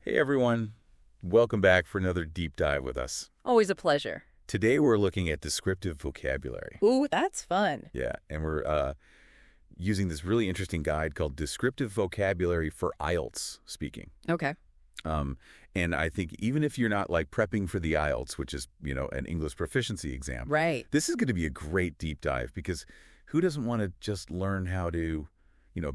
Hey everyone, welcome back for another deep dive with us. Always a pleasure. Today we're looking at descriptive vocabulary. Ooh, that's fun. Yeah, and we're using this really interesting guide called Descriptive Vocabulary for IELTS Speaking. Okay. And I think even if you're not like prepping for the IELTS, which is, an English proficiency exam, Right. this is going to be a great deep dive because who doesn't want to just learn how to,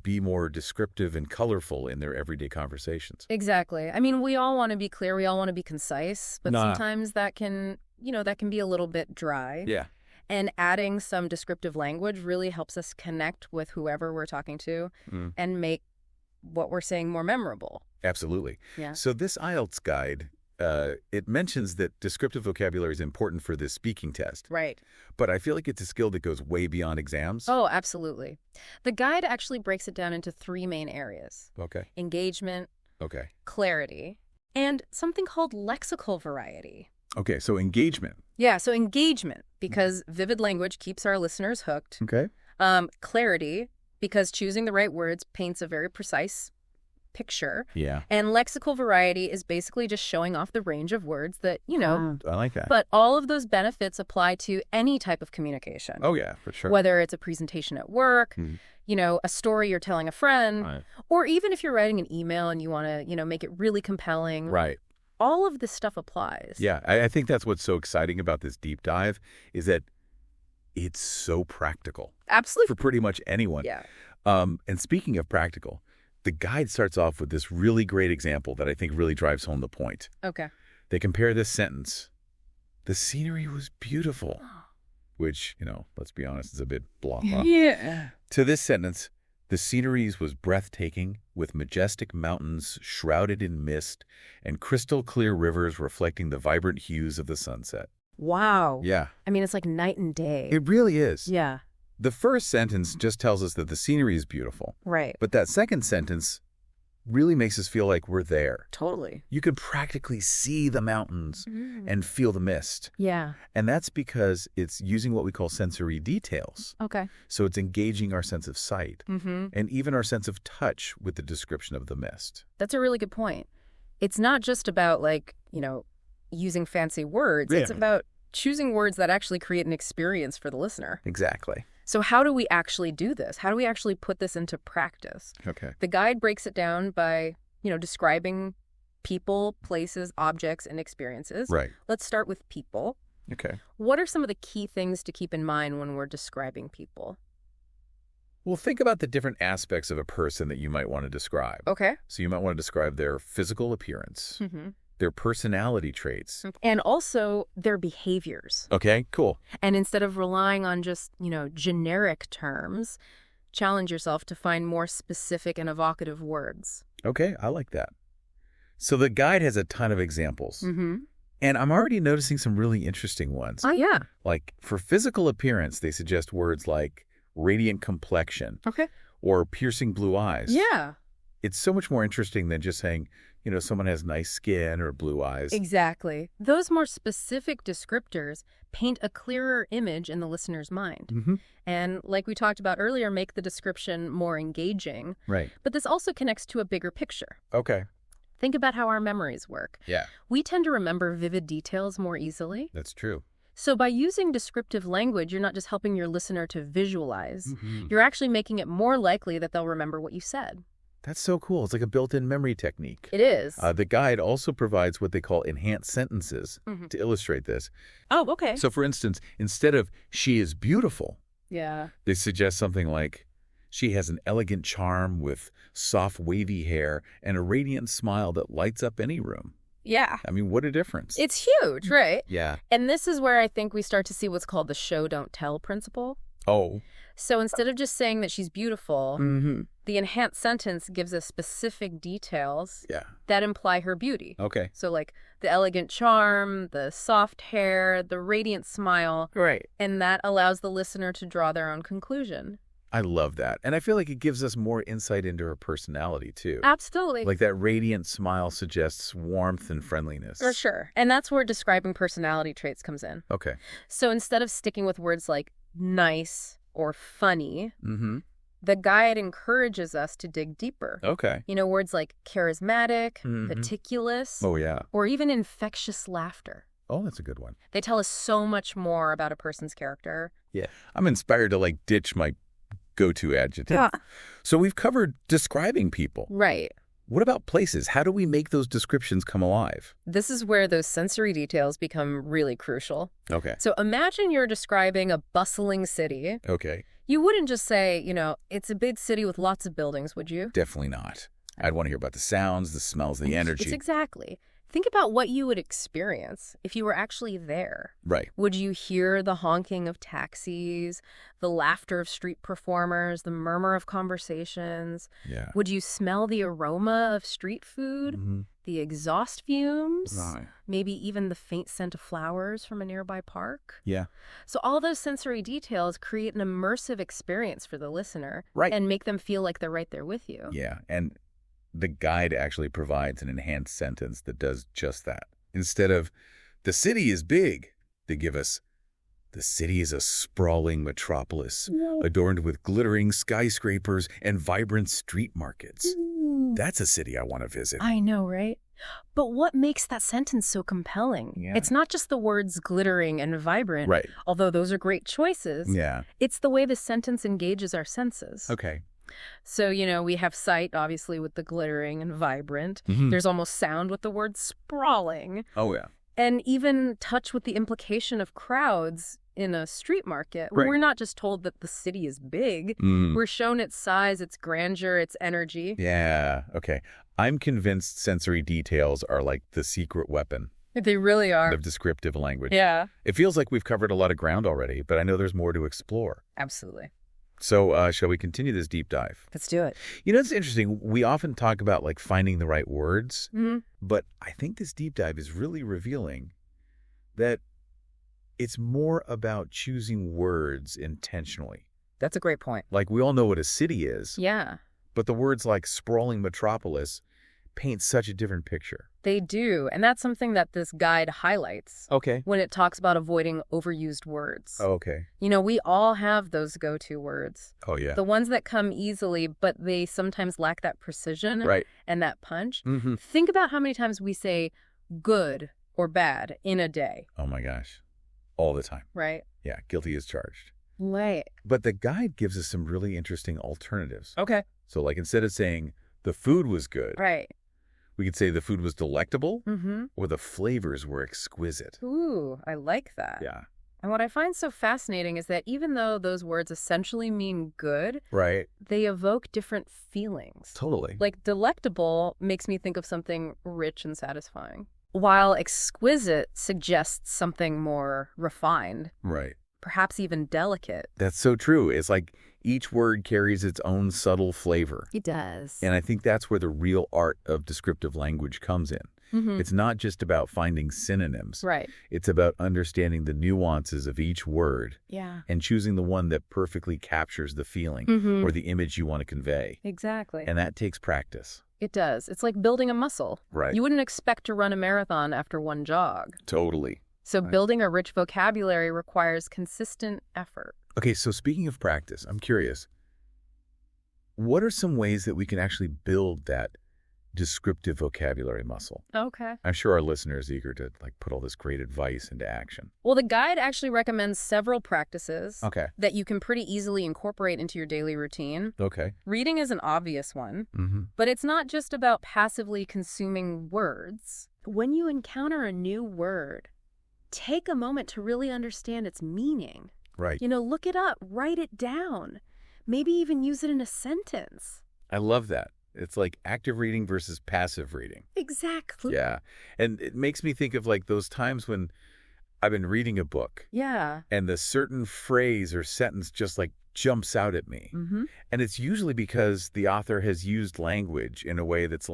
be more descriptive and colorful in their everyday conversations? Exactly. I mean, we all want to be clear. We all want to be concise, but sometimes that can be a little bit dry. Yeah. And adding some descriptive language really helps us connect with whoever we're talking to and make what we're saying more memorable. Absolutely. Yeah. So this IELTS guide, it mentions that descriptive vocabulary is important for this speaking test. Right. But I feel like it's a skill that goes way beyond exams. Oh, absolutely. The guide actually breaks it down into three main areas. Okay. Engagement, Okay. clarity, and something called lexical variety. Okay, so engagement. Yeah, so engagement, because vivid language keeps our listeners hooked. Okay. Clarity, because choosing the right words paints a very precise picture. Yeah. And lexical variety is basically just showing off the range of words that, I like that. but all of those benefits apply to any type of communication. Oh, yeah, for sure. Whether it's a presentation at work, a story you're telling a friend, Right. or even if you're writing an email and you want to, make it really compelling. Right. All of this stuff applies. Yeah, I think that's what's so exciting about this deep dive is that it's so practical Absolutely. for pretty much anyone. Yeah. And speaking of practical, the guide starts off with this really great example that I think really drives home the point. Okay. They compare this sentence. The scenery was beautiful, which, let's be honest, is a bit blah, blah. Yeah. To this sentence, the scenery was breathtaking, with majestic mountains shrouded in mist and crystal clear rivers reflecting the vibrant hues of the sunset. Wow. Yeah. I mean, it's like night and day. It really is. Yeah. The first sentence just tells us that the scenery is beautiful. Right. But that second sentence really makes us feel like we're there. Totally. You can practically see the mountains and feel the mist. Yeah. And that's because it's using what we call sensory details. Okay. So it's engaging our sense of sight and even our sense of touch with the description of the mist. That's a really good point. It's not just about using fancy words. It's about choosing words that actually create an experience for the listener. Exactly. So how do we actually do this? How do we actually put this into practice? Okay. The guide breaks it down by, describing people, places, objects, and experiences. Right. Let's start with people. Okay. What are some of the key things to keep in mind when we're describing people? Well, think about the different aspects of a person that you might want to describe. Okay. So you might want to describe their physical appearance, their personality traits. And also their behaviors. Okay, cool. And instead of relying on just, generic terms, challenge yourself to find more specific and evocative words. Okay, I like that. So the guide has a ton of examples. And I'm already noticing some really interesting ones. Oh, yeah. Like for physical appearance, they suggest words like radiant complexion Okay. or piercing blue eyes. Yeah. It's so much more interesting than just saying, someone has nice skin or blue eyes. Exactly. Those more specific descriptors paint a clearer image in the listener's mind. And like we talked about earlier, make the description more engaging. Right. But this also connects to a bigger picture. Okay. Think about how our memories work. Yeah. We tend to remember vivid details more easily. That's true. So by using descriptive language, you're not just helping your listener to visualize. You're actually making it more likely that they'll remember what you said. That's so cool. It's like a built-in memory technique. It is. The guide also provides what they call enhanced sentences to illustrate this. Oh, okay. So, for instance, instead of she is beautiful, Yeah. they suggest something like she has an elegant charm with soft wavy hair and a radiant smile that lights up any room. Yeah. I mean, what a difference. It's huge, right? Yeah. And this is where I think we start to see what's called the show, don't tell principle. Oh. So instead of just saying that she's beautiful, the enhanced sentence gives us specific details that imply her beauty. Okay. So like the elegant charm, the soft hair, the radiant smile. Right. And that allows the listener to draw their own conclusion. I love that. And I feel like it gives us more insight into her personality, too. Absolutely. Like that radiant smile suggests warmth and friendliness. For sure. And that's where describing personality traits comes in. Okay. So instead of sticking with words like nice or funny, The guide encourages us to dig deeper. Okay. Words like charismatic, Mhm. meticulous, Oh, yeah. or even infectious laughter. Oh, that's a good one. They tell us so much more about a person's character. Yeah. I'm inspired to, ditch my go-to adjective. Yeah. So we've covered describing people. Right. What about places? How do we make those descriptions come alive? This is where those sensory details become really crucial. Okay. So imagine you're describing a bustling city. Okay. You wouldn't just say, it's a big city with lots of buildings, would you? Definitely not. I'd want to hear about the sounds, the smells, the energy. It's exactly. Think about what you would experience if you were actually there. Right. Would you hear the honking of taxis, the laughter of street performers, the murmur of conversations? Yeah. Would you smell the aroma of street food, Mm-hmm. the exhaust fumes, Right. maybe even the faint scent of flowers from a nearby park? Yeah. So all those sensory details create an immersive experience for the listener, Right. and make them feel like they're right there with you. Yeah. And the guide actually provides an enhanced sentence that does just that. Instead of, the city is big, they give us, the city is a sprawling metropolis, adorned with glittering skyscrapers and vibrant street markets. That's a city I want to visit. I know, right? But what makes that sentence so compelling? Yeah. It's not just the words glittering and vibrant, Right. although those are great choices. Yeah. It's the way the sentence engages our senses. Okay. So, we have sight, obviously, with the glittering and vibrant. Mhm. There's almost sound with the word sprawling. Oh, yeah. And even touch with the implication of crowds in a street market. Right. We're not just told that the city is big. Mm. We're shown its size, its grandeur, its energy. Yeah. Okay. I'm convinced sensory details are like the secret weapon They really are. of descriptive language. Yeah, It feels like we've covered a lot of ground already, but I know there's more to explore. absolutely. So shall we continue this deep dive? Let's do it. It's interesting. We often talk about finding the right words, Mm-hmm. but I think this deep dive is really revealing that it's more about choosing words intentionally. That's a great point. We all know what a city is, Yeah, but the words like sprawling metropolis paint such a different picture. they do. And that's something that this guide highlights Okay. when it talks about avoiding overused words. Oh, okay. We all have those go-to words. Oh, yeah. The ones that come easily, but they sometimes lack that precision Right. and that punch. Mm-hmm. Think about how many times we say good or bad in a day, Oh, my gosh. All the time. right? Yeah, guilty as charged. Right. But the guide gives us some really interesting alternatives. Okay. So, instead of saying the food was good, Right. we could say the food was delectable Mm-hmm. or the flavors were exquisite. Ooh, I like that. Yeah. And what I find so fascinating is that even though those words essentially mean good, Right. they evoke different feelings. Totally. Delectable makes me think of something rich and satisfying, while exquisite suggests something more refined, Right. perhaps even delicate. That's so true. It's each word carries its own subtle flavor. It does. And I think that's where the real art of descriptive language comes in. Mm-hmm. It's not just about finding synonyms. Right. It's about understanding the nuances of each word Yeah. and choosing the one that perfectly captures the feeling Mm-hmm. or the image you want to convey. Exactly. And that takes practice. It does. It's like building a muscle. Right. You wouldn't expect to run a marathon after one jog. Totally. So Right. building a rich vocabulary requires consistent effort. Okay, so speaking of practice, I'm curious, what are some ways that we can actually build that descriptive vocabulary muscle? Okay. I'm sure our listeners are eager to put all this great advice into action. Well, the guide actually recommends several practices Okay. that you can pretty easily incorporate into your daily routine. Okay. Reading is an obvious one, Mm-hmm. but it's not just about passively consuming words. When you encounter a new word, take a moment to really understand its meaning. Right. Look it up, write it down, maybe even use it in a sentence. I love that. It's like active reading versus passive reading. Exactly. Yeah. And it makes me think of those times when I've been reading a book Yeah. and the certain phrase or sentence just jumps out at me. Mm-hmm. And it's usually because the author has used language in a way that's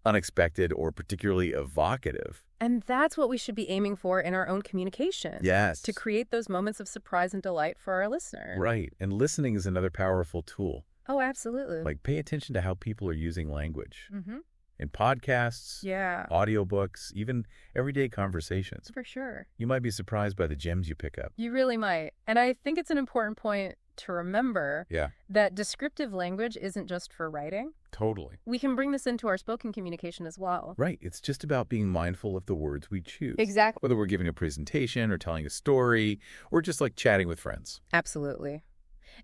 unexpected or particularly evocative. And that's what we should be aiming for in our own communication. Yes. To create those moments of surprise and delight for our listeners. Right. And listening is another powerful tool. Oh, absolutely. Pay attention to how people are using language. Mm-hmm. in podcasts, Yeah, audiobooks, even everyday conversations. for sure. You might be surprised by the gems you pick up. You really might. And I think it's an important point to remember Yeah, that descriptive language isn't just for writing. totally. We can bring this into our spoken communication as well. Right. It's just about being mindful of the words we choose. Exactly. Whether we're giving a presentation or telling a story or just like chatting with friends. Absolutely.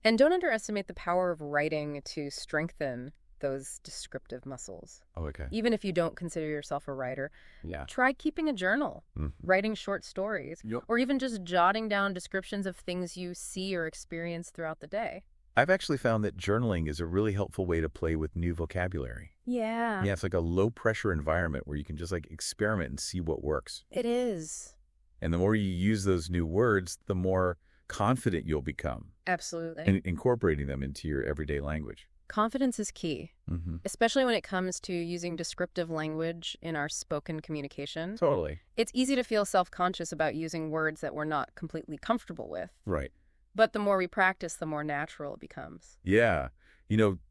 And don't underestimate the power of writing to strengthen those descriptive muscles. Oh, okay. Even if you don't consider yourself a writer, Yeah. try keeping a journal, Mhm. writing short stories, Yep. or even just jotting down descriptions of things you see or experience throughout the day. I've actually found that journaling is a really helpful way to play with new vocabulary. Yeah, Yeah, it's like a low-pressure environment where you can just like experiment and see what works. it is. And the more you use those new words, the more confident you'll become Absolutely. in incorporating them into your everyday language. Confidence is key, Mm-hmm. especially when it comes to using descriptive language in our spoken communication. Totally. It's easy to feel self-conscious about using words that we're not completely comfortable with. Right. But the more we practice, the more natural it becomes. Yeah.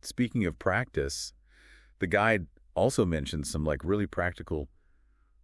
Speaking of practice, the guide also mentions some like really practical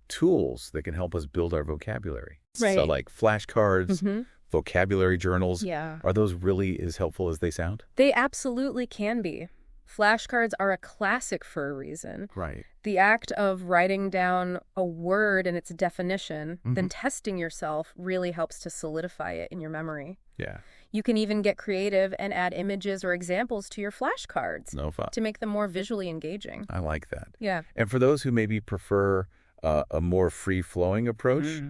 tools that can help us build our vocabulary. Right. So like flashcards, vocabulary journals. Yeah. Are those really as helpful as they sound? They absolutely can be. Flashcards are a classic for a reason. Right. The act of writing down a word and its definition, then testing yourself, really helps to solidify it in your memory. Yeah. You can even get creative and add images or examples to your flashcards No fun. to make them more visually engaging. I like that. Yeah. And for those who maybe prefer a more free-flowing approach,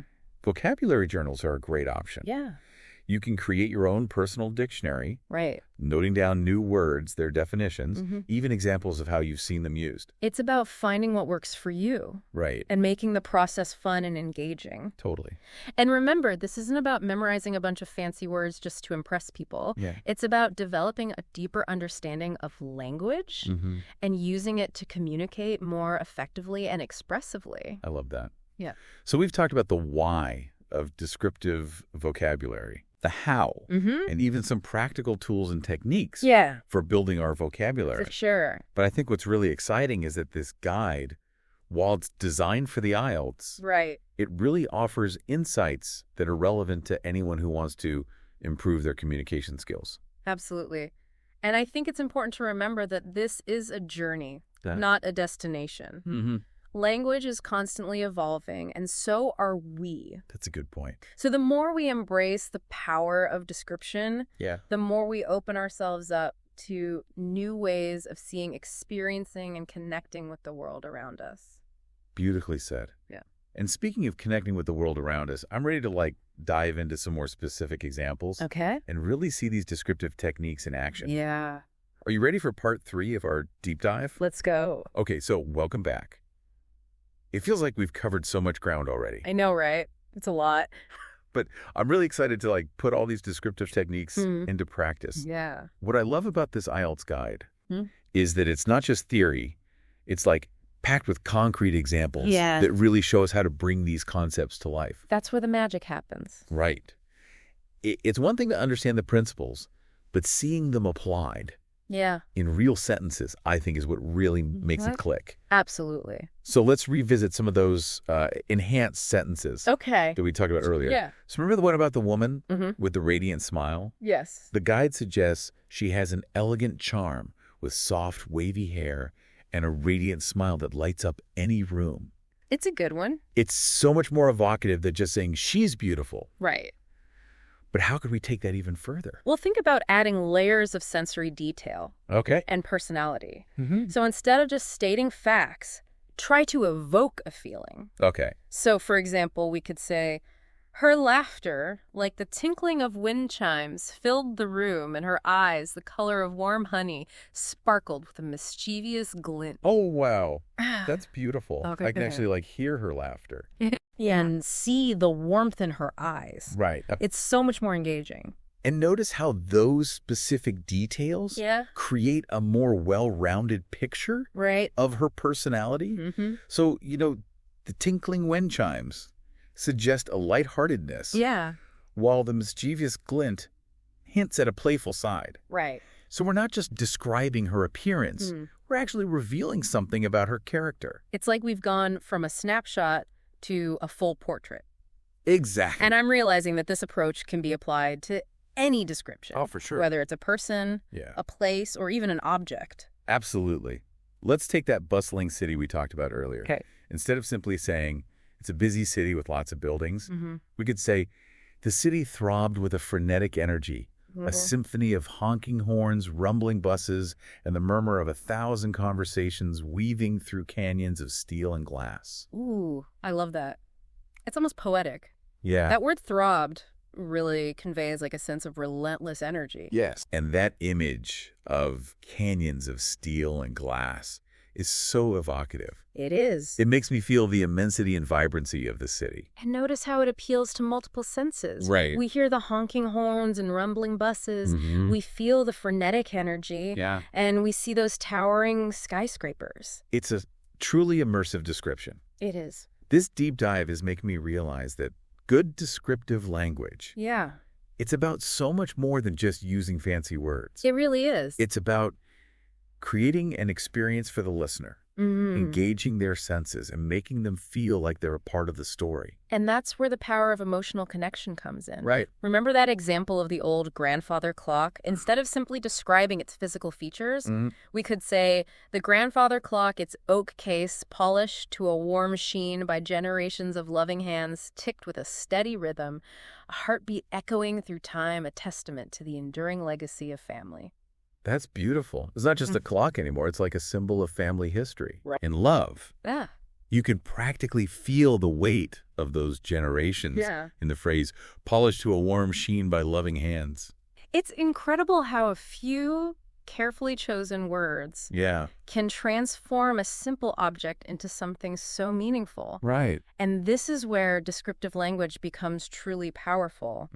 vocabulary journals are a great option. Yeah. You can create your own personal dictionary, Right. noting down new words, their definitions, even examples of how you've seen them used. It's about finding what works for you Right. and making the process fun and engaging. Totally. And remember, this isn't about memorizing a bunch of fancy words just to impress people. Yeah. It's about developing a deeper understanding of language and using it to communicate more effectively and expressively. I love that. Yeah. So we've talked about the why of descriptive vocabulary, the how, and even some practical tools and techniques Yeah, for building our vocabulary. for sure. But I think what's really exciting is that this guide, while it's designed for the IELTS, Right. it really offers insights that are relevant to anyone who wants to improve their communication skills. Absolutely. And I think it's important to remember that this is a journey, not a destination. Language is constantly evolving, and so are we. That's a good point. So the more we embrace the power of description, Yeah. the more we open ourselves up to new ways of seeing, experiencing, and connecting with the world around us. Beautifully said. Yeah. And speaking of connecting with the world around us, I'm ready to dive into some more specific examples Okay. and really see these descriptive techniques in action. Yeah. Are you ready for part 3 of our deep dive? Let's go. Okay, so welcome back. It feels like we've covered so much ground already, I know, right? It's a lot. but I'm really excited to put all these descriptive techniques into practice. Yeah. What I love about this IELTS guide is that it's not just theory, it's packed with concrete examples that really show us how to bring these concepts to life. That's where the magic happens. Right. It's one thing to understand the principles, but seeing them applied Yeah. in real sentences, I think, is what really makes it click. Absolutely. So let's revisit some of those enhanced sentences Okay. that we talked about earlier. Yeah. So remember the one about the woman with the radiant smile? Yes. The guide suggests she has an elegant charm with soft, wavy hair and a radiant smile that lights up any room. It's a good one. It's so much more evocative than just saying she's beautiful. Right. But how could we take that even further? Well, think about adding layers of sensory detail Okay. and personality. So instead of just stating facts, try to evoke a feeling. Okay. So, for example, we could say, her laughter, like the tinkling of wind chimes, filled the room, and her eyes, the color of warm honey, sparkled with a mischievous glint. Oh, wow. That's beautiful. Okay. I can actually hear her laughter. And see the warmth in her eyes. Right. It's so much more engaging. And notice how those specific details create a more well-rounded picture Right. of her personality. So, the tinkling wind chimes suggest a lightheartedness, Yeah. while the mischievous glint hints at a playful side. Right. So we're not just describing her appearance. We're actually revealing something about her character. It's like we've gone from a snapshot to a full portrait. Exactly. And I'm realizing that this approach can be applied to any description. Oh, for sure. Whether it's a person, a place, or even an object. Absolutely. Let's take that bustling city we talked about earlier. Okay. Instead of simply saying, it's a busy city with lots of buildings, we could say, the city throbbed with a frenetic energy, a symphony of honking horns, rumbling buses, and the murmur of 1,000 conversations weaving through canyons of steel and glass. Ooh, I love that. It's almost poetic. Yeah. That word throbbed really conveys like a sense of relentless energy. Yes. And that image of canyons of steel and glass is so evocative. It is. It makes me feel the immensity and vibrancy of the city. And notice how it appeals to multiple senses. Right. We hear the honking horns and rumbling buses. We feel the frenetic energy. Yeah. And we see those towering skyscrapers. It's a truly immersive description. It is. This deep dive is making me realize that good descriptive language, Yeah. it's about so much more than just using fancy words. It really is. It's about creating an experience for the listener, engaging their senses and making them feel like they're a part of the story. And that's where the power of emotional connection comes in. Right. Remember that example of the old grandfather clock? Instead of simply describing its physical features, we could say, the grandfather clock, its oak case, polished to a warm sheen by generations of loving hands, ticked with a steady rhythm, a heartbeat echoing through time, a testament to the enduring legacy of family. That's beautiful. It's not just a clock anymore. It's like a symbol of family history Right. and love. Yeah. You can practically feel the weight of those generations in the phrase, polished to a warm sheen by loving hands. It's incredible how a few carefully chosen words can transform a simple object into something so meaningful. Right. And this is where descriptive language becomes truly powerful.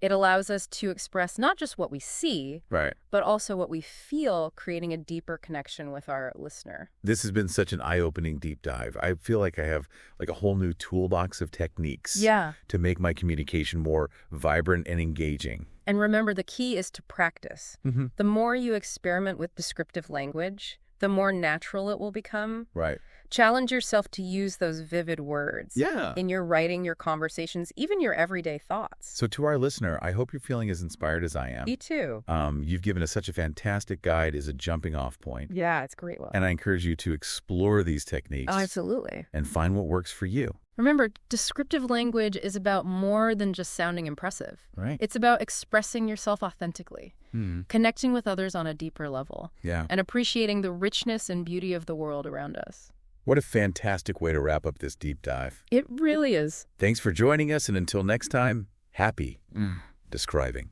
It allows us to express not just what we see, but also what we feel, creating a deeper connection with our listener. This has been such an eye-opening deep dive. I feel like I have like a whole new toolbox of techniques to make my communication more vibrant and engaging. And remember, the key is to practice. The more you experiment with descriptive language, the more natural it will become. Right. Challenge yourself to use those vivid words in your writing, your conversations, even your everyday thoughts. So to our listener, I hope you're feeling as inspired as I am. Me too. You've given us such a fantastic guide as a jumping off point. Yeah, it's a great one. And I encourage you to explore these techniques. Oh, absolutely. And find what works for you. Remember, descriptive language is about more than just sounding impressive. Right. It's about expressing yourself authentically, connecting with others on a deeper level, and appreciating the richness and beauty of the world around us. What a fantastic way to wrap up this deep dive. It really is. Thanks for joining us, and until next time, happy describing.